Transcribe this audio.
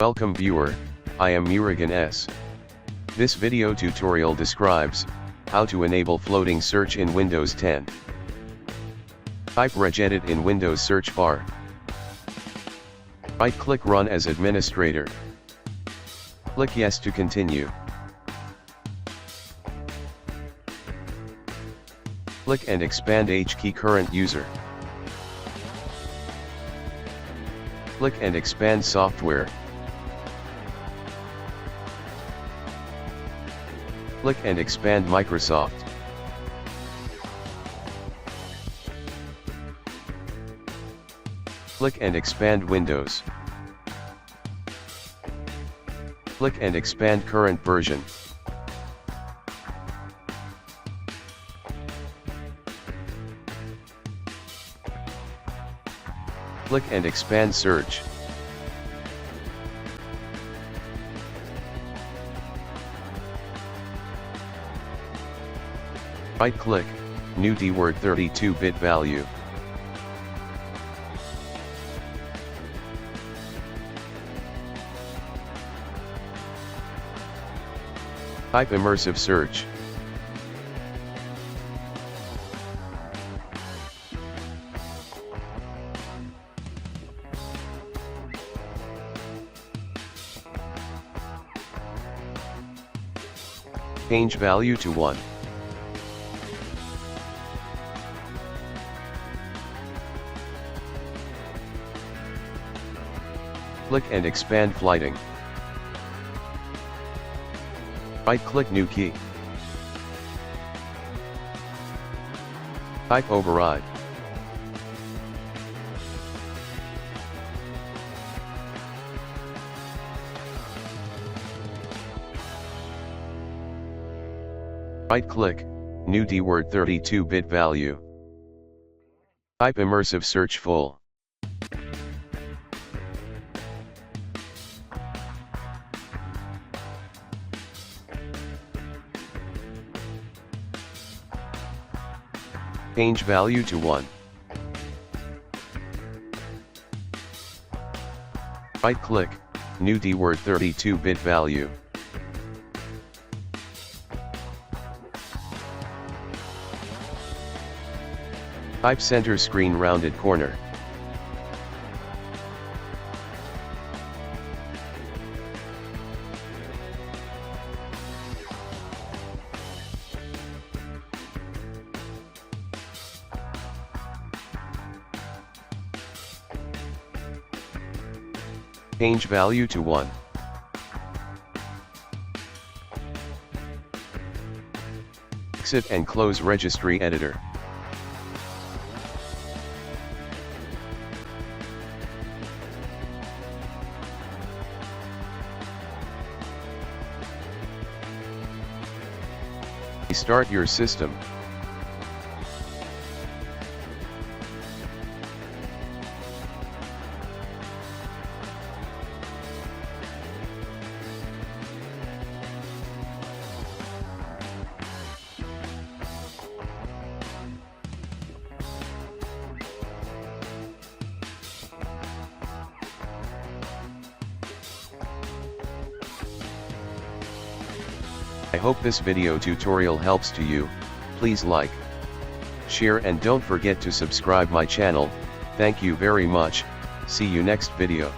Welcome viewer, I am Murugan S. This video tutorial describes how to enable floating search in Windows 10. Type regedit in Windows search bar. Right-click Run as administrator. Click Yes to continue. Click and expand H-key current user. Click and expand software. Click and expand Microsoft. Click and expand Windows. Click and expand current version. Click and expand search. Right-click, New DWORD 32-bit value. Type immersive search. Change value to 1. Click and expand flighting. Right-click New Key. Type override. Right-click, New DWORD 32-bit value. Type immersive search full. Change value to 1. Right-click, New DWORD 32-bit value. Type center screen rounded corner. Change value to 1. Exit and close registry editor. Restart your system. I hope this video tutorial helps to you. Please like, share and don't forget to subscribe my channel. Thank you very much. See you next video.